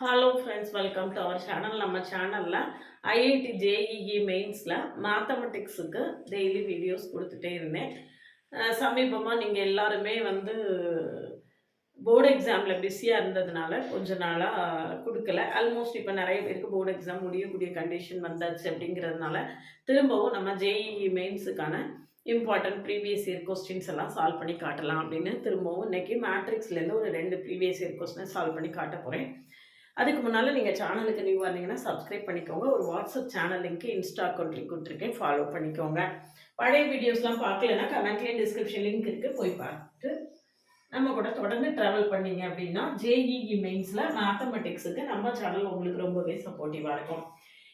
Hello friends, welcome to our channel. நம்ம சேனலில் IIT JEE மெயின்ஸில் மேத்தமெட்டிக்ஸுக்கு டெய்லி வீடியோஸ் கொடுத்துட்டே இருந்தேன். சமீபமாக நீங்கள் எல்லாருமே போர்டு எக்ஸாமில் பிஸியாக இருந்ததுனால கொஞ்ச நாளாக கொடுக்கல. ஆல்மோஸ்ட் இப்போ நிறைய பேருக்கு போர்டு எக்ஸாம் முடியக்கூடிய கண்டிஷன் வந்தாச்சு. அப்படிங்கிறதுனால திரும்பவும் நம்ம ஜேஇஇ மெயின்ஸுக்கான இம்பார்ட்டன்ட் ப்ரீவியஸ் இயர் கொஸ்டின்ஸ் எல்லாம் சால்வ் பண்ணி காட்டலாம் அப்படின்னு திரும்பவும் இன்றைக்கி மேட்ரிக்ஸ்லேருந்து ஒரு 2 ப்ரீவியஸ் இயர் கொஸ்டினை சால்வ் பண்ணி காட்ட போகிறேன். அதுக்கு முன்னால் நீங்கள் சேனலுக்கு நியூ வந்தீங்கன்னா சப்ஸ்கிரைப் பண்ணிக்கோங்க. ஒரு WhatsApp channel link Insta account link கொடுத்துருக்கேன், ஃபாலோ பண்ணிக்கோங்க. பழைய வீடியோஸ்லாம் பார்க்கலன்னா கமெண்ட்லேயும் டிஸ்கிரிப்ஷன் லிங்க் இருக்குது, போய் பார்த்துட்டு நம்ம கூட தொடர்ந்து ட்ராவல் பண்ணிங்க அப்படின்னா ஜேஇஇ மெயின்ஸில் மேத்தமெட்டிக்ஸுக்கு நம்ம சேனல் உங்களுக்கு ரொம்பவே சப்போர்ட்டிவாக இருக்கும்.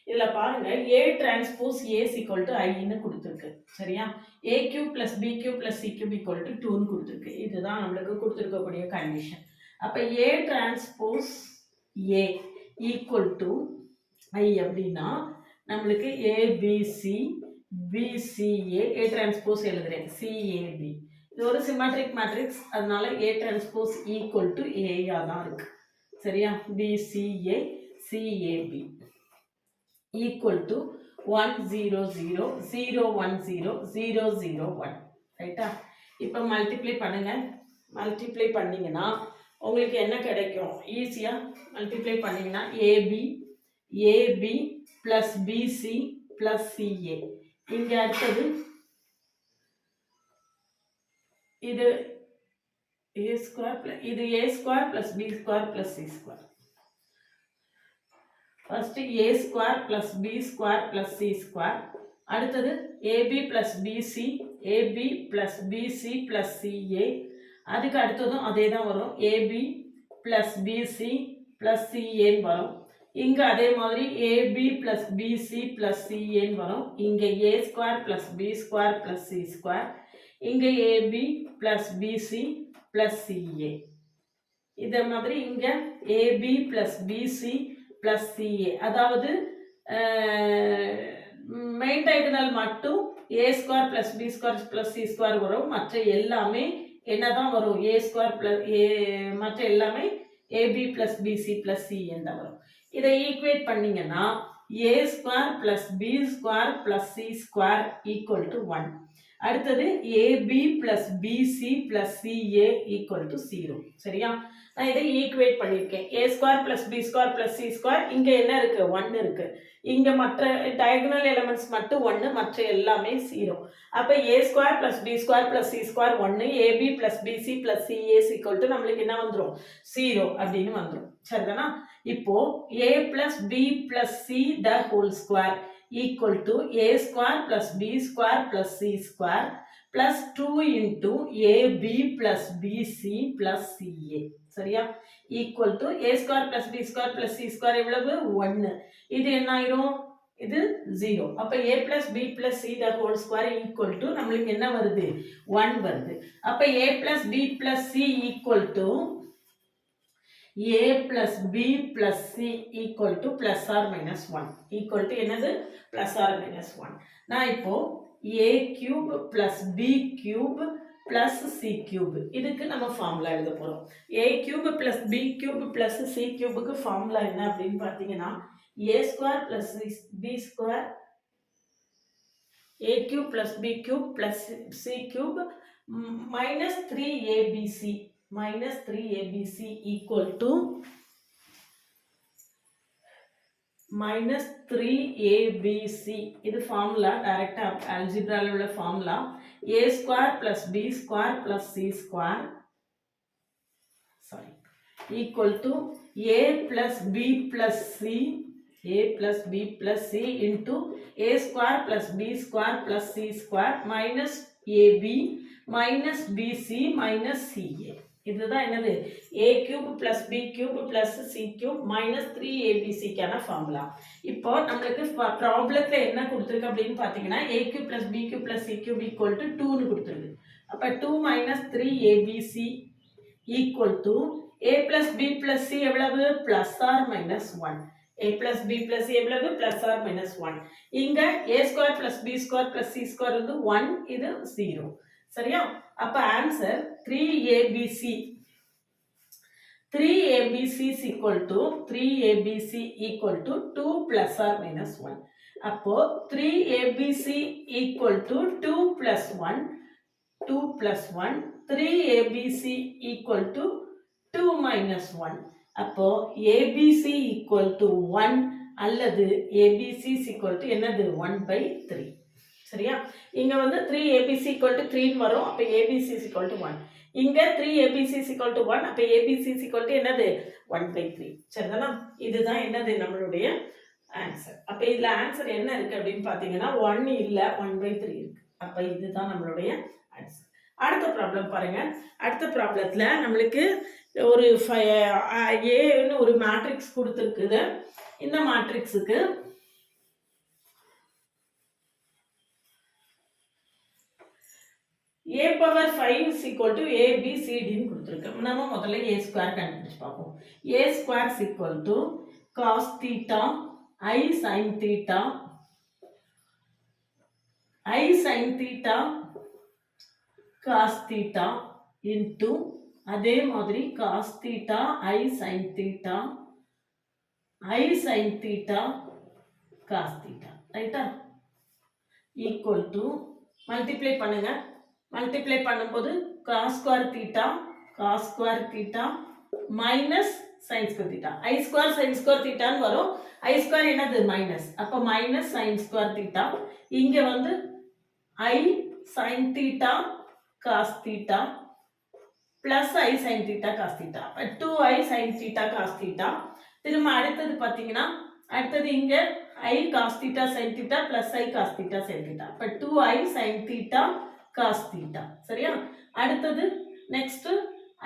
இதில் பாருங்கள், A transpose A equal to ஐன்னு கொடுத்துருக்கு. சரியா? A cube plus B cube plus C cube equal to 2ன்னு கொடுத்துருக்கு. இதுதான் நம்மளுக்கு கொடுத்துருக்கக்கூடிய கண்டிஷன். அப்போ A transpose A equal to I அப்படின்னா நம்மளுக்கு ஏபிசி பிசிஏ ஏ டிரான்ஸ்போஸ் எழுதுறேன், சிஏபி. இது ஒரு சிமெட்ரிக் மேட்ரிக்ஸ், அதனால ஏ டிரான்ஸ்போஸ் ஈக்குவல் டு ஏயா தான் இருக்கு. சரியா? PCA CAP equal to 1 0 0 0 1 0 0 0 1. ரைட்டா? இப்போ மல்டிப்ளை பண்ணுங்க. மல்டிப்ளை பண்ணிங்கன்னா உங்களுக்கு என்ன கிடைக்கும்? ஈஸியாக மல்டிப்ளை பண்ணிங்கன்னா AB plus BC plus CA. இங்கே அடுத்தது இது ஏ ஸ்கொயர், இது A square plus B square plus C square. First A square plus B square plus C square. அடுத்தது AB plus BC, AB plus BC plus CA. அதுக்கு அடுத்ததும் அதே தான் வரும், ஏபி ப்ளஸ் பிசி ப்ளஸ் சிஏன்னு வரும். இங்கே அதே மாதிரி ஏபி ப்ளஸ் பிசி ப்ளஸ் சிஏன்னு வரும். இங்கே A square plus B square plus C square. இங்கே AB plus BC plus CA. இதே மாதிரி இங்கே AB plus BC plus CA. அதாவது மெயின் டைகனல் மட்டும் A square plus B square plus C square வரும். மற்ற எல்லாமே என்னதான் வரும்? ஏ ஸ்கொயர் ப்ளஸ் மற்ற எல்லாமே AB plus BC plus CN தான் வரும். இதை ஈக்குவேட் பண்ணிங்கன்னா A square plus B square plus C square equal to 1. அடுத்தது AB plus BC plus CA equal to 0. சரியா? நான் இதை ஈக்குவேட் பண்ணியிருக்கேன். A square plus B square plus C square. இங்கே என்ன இருக்குது? 1 இருக்குது. இங்கே மற்ற டயகனல் எலமெண்ட்ஸ் மட்டும் 1, மற்ற எல்லாமே 0. அப்போ A square plus B square plus C square 1, AB plus BC plus CA equal to நம்மளுக்கு என்ன வந்துடும்? 0 அப்படின்னு வந்துடும். சரிதானா? இப்போ A plus B plus C the whole square equal to A square plus B square plus C square plus 2 into AB plus BC plus CA. சரியா? equal to A square plus B square plus C square எவ்வளவு? 1. இது என்ன ஆயிரும்? இது 0. அப்ப A plus B plus C the whole square equal to நம்மளுக்கு என்ன வருது? 1 வருது. அப்ப A plus B plus C equal to A plus B plus C equal to plus or minus 1. equal to என்னது? plus or minus 1. நான் இப்போ a cube plus b cube plus c cube இதுக்கு நம்ம ஃபார்முலா எழுத போறோம். a cube plus b cube plus c cubeக்கு formula என்ன அப்படின்னு பார்த்தீங்கன்னா a square plus b square a cube plus b cube plus c cube minus 3abc equal to minus 3abc. இது formula டைரக்டா அல்ஜிப்ரால உள்ள formula. a square plus b square plus c square equal to a plus b plus c into a square plus b square plus c square minus ab minus bc minus ca. இதுதான் என்னது? a cube plus b cube plus c cube minus 3abc கான formula. இப்போ நமக்கு ப்ராப்ளத்துல என்ன கொடுத்திருக்கு அப்படினு பாத்தீங்கன்னா a cube plus b cube plus c cube equal to 2 னு கொடுத்திருக்கு. அப்ப 2 minus 3abc equal to a plus b plus c எவ்வளவு? plus or minus 1. a plus b plus c எவ்வளவு? plus or minus 1. இங்க a square plus b square plus c square வந்து 1, இது 0. சரியா? அப்ப answer 3abc 3abc is equal to 3abc equal to 2 plus or minus 1. அப்போ 3abc equal to 2 plus 1, 2 plus 1, 3abc equal to 2 minus 1. அப்போ abc equal to 1 அல்லது abc is equal to என்னது 1 by 3. சரியா? இங்க வந்து 3abc equal to 3 வரும். அப்ப abc is equal to 1. இங்க 3abc is equal to 1. அப்ப abc is equal to என்னது 1 by 3. சரிதானா? இதுதான் என்னது நம்மளுடைய ஆன்சர். அப்ப இதுல ஆன்சர் என்ன இருக்கு அப்படின்னு பாத்தீங்கன்னா 1 இல்ல 1 by 3 இருக்கு. அப்ப இதுதான் நம்மளுடைய ஆன்சர். அடுத்த ப்ராப்ளம் பாருங்க. அடுத்த ப்ராப்ளத்துல நம்மளுக்கு ஒரு ஏன்னு ஒரு மேட்ரிக்ஸ் கொடுத்துருக்குது. இந்த மேட்ரிக்ஸுக்கு a power 5 is equal to a b c d ன்னு கொடுத்துருக்கு. நம்ம முதல்ல a ஸ்கொயர் கண்டுபிடிச்சு பார்ப்போம். a square is equal to cos theta I sin theta cos theta into அதே மாதிரி cos theta I sin theta cos theta ரைட்டா equal to multiply பண்ணுங்க. மல்டிப்ளை பண்ணும்போது cos square theta minus sin square theta I square sin square theta ன்னு வரும். I square என்னது minus. அப்ப minus sin square theta. இங்க வந்து I sin theta cos theta plus I sin theta cos theta. 2I sin theta cos theta. திரும்ப அடுத்தது பாத்தீங்கன்னா அடுத்தது இங்க I cos theta sin theta plus I cos theta sin theta. அப்ப 2I sin theta cos theta. சரியா? அடுத்தது next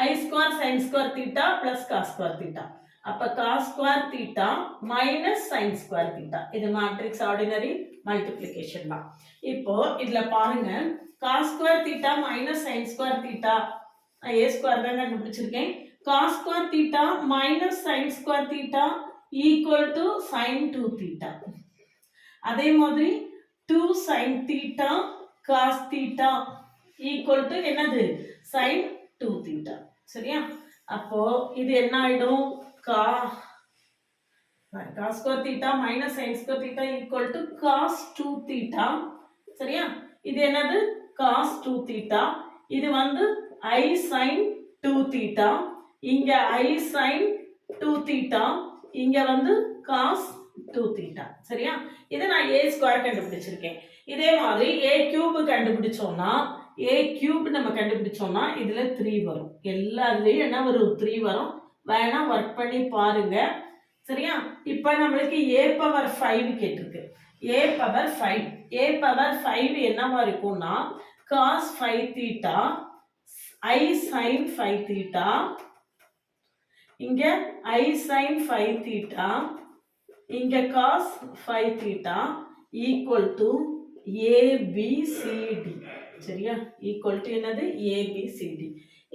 I square sin square theta plus cos square theta. அப்ப cos square theta minus sin square theta. இது matrix ordinary multiplication தான். இப்போ இதுல பாருங்க cos square theta minus sin square theta a square தான் கண்டுபிடிச்சிருக்கேன். cos square theta minus sin square theta equal to sin 2 theta. அதே மாதிரி 2 sin theta cos theta equal to என்னது sin 2 theta. சரியா? அப்போ இது என்ன ஆயிடும் cos square theta minus sin square theta equal to cos 2 theta. சரியா? இது என்னது cos 2 theta. இது வந்து I sin 2 theta. இங்க I sin 2 theta. இங்க வந்து cos 2 theta. சரியா? இதை நான் a ஸ்கொயர் கண்டுபிடிச்சிருக்கேன். இதே மாதிரி a கியூப் கண்டுபிடிச்சோம்னா a கியூப் நம்ம கண்டுபிடிச்சோம்னா இதுல 3 வரும். எல்லாத்துலயும் என்ன வரும் 3 வரும். வேணா ஒர்க் பண்ணி பாருங்க. சரியா? இப்போ நம்மளுக்கு a பவர் 5 கேட்டிருக்கு. a பவர் 5 என்னவா இருக்கும்னா cos 5 theta I sin 5 theta. இங்க I sin 5 theta. இங்க cos 5 theta equal to ABCD. சரியா? equal to என்னது ABCD.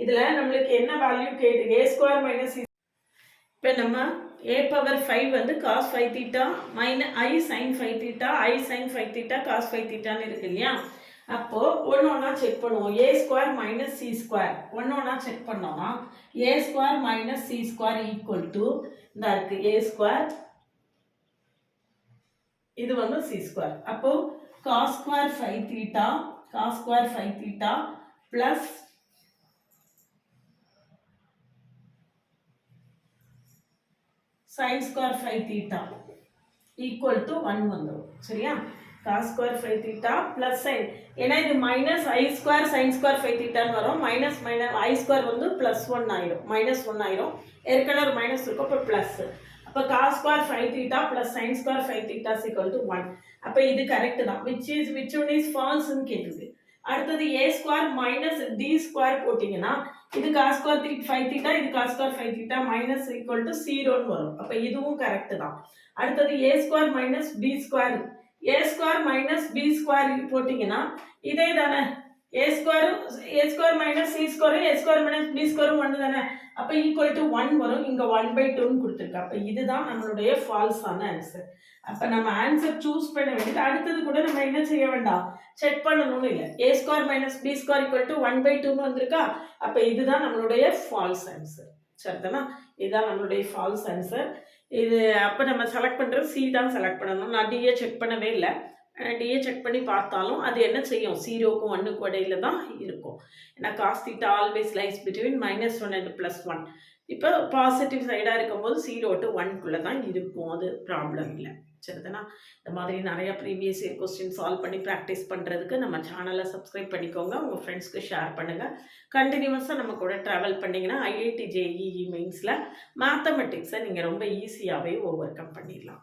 இதுல நம்மளுக்கு என்ன வேல்யூ கேட்டு a ஸ்கொயர் மைனஸ் இப்போ நம்ம a பவர் 5 வந்து cos 5 theta minus I sin 5 theta cos 5 theta ன்னு இருக்கு இல்லையா? அப்போ ஒண்ணா செக் பண்ணுவோம். a square minus c square ஒண்ணா செக் பண்ணோம்னா a square minus c square equal to இந்த இருக்கு a ஸ்கொயர் இது வந்து c ஸ்கொயர். அப்போ cos square 5 theta plus sin square 5 theta equal to 1 வந்துடும். சரியா? cos square 5 theta plus sin. ஏன்னா இது minus I square sin square 5 theta வரும். minus I square வந்து plus 1 ஆயிரும். minus 1 ஆயிரும். ஏற்கனவே ஒரு minus இருக்கும். அப்போ plus. அப்போ cos square 5 theta plus sin square 5 theta is equal to 1. அப்போ இது கரெக்ட் தான். which one is false ன்னு கேட்டிருக்கு. அடுத்தது a square minus d square போட்டிங்கன்னா இது cos square 5 theta இது cos square 5 theta minus equal to 0 ன்னு வரும். அப்போ இதுவும் கரெக்ட் தான். அடுத்தது a square minus b square a square minus b square போட்டிங்கன்னா இதே தானே a square minus c square a square minus b square 1 தானே. அப்ப equal to 1 வரும். இங்க 1/2 ன்னு கொடுத்திருக்கு. அப்ப இதுதான் நம்மளுடைய ஃபால்ஸான ஆன்சர். அப்ப நம்ம ஆன்சர் சூஸ் பண்ண வேண்டியது. அடுத்தது கூட நம்ம என்ன செய்ய வேண்டாம் செக் பண்ணணும்னு இல்லை. a square minus b square equal to 1/2 ன்னு வந்திருக்கா. அப்ப இதுதான் நம்மளுடைய ஃபால்ஸ் ஆன்சர். சரிதானா? இதுதான் நம்மளுடைய ஃபால்ஸ் ஆன்சர். இது அப்போ நம்ம செலக்ட் பண்ணுறது சி தான் செலக்ட் பண்ணணும். நான் டிஏ செக் பண்ணவே இல்லை. டிஏ செக் பண்ணி பார்த்தாலும் அது என்ன செய்யும், 0க்கும் 1க்கும் இடையில தான் இருக்கும். ஏன்னா cos theta always lies between -1 and +1. இப்போ பாசிட்டிவ் சைடாக இருக்கும்போது 0 to 1க்குள்ளே தான் இருக்கும். அது ப்ராப்ளம் இல்லை. சரிதானா? இந்த மாதிரி நிறைய ப்ரீவியஸ் இயர் கொஸ்டின் சால்வ் பண்ணி ப்ராக்டிஸ் பண்ணுறதுக்கு நம்ம சேனலை சப்ஸ்கிரைப் பண்ணிக்கோங்க. உங்கள் ஃப்ரெண்ட்ஸ்க்கு ஷேர் பண்ணுங்கள். கண்டினியூஸாக நம்ம கூட ட்ராவல் பண்ணிங்கன்னா IIT JEE மெயின்ஸில் மேத்தமெட்டிக்ஸை நீங்கள் ரொம்ப ஈஸியாகவே ஓவர் கம் பண்ணிடலாம்.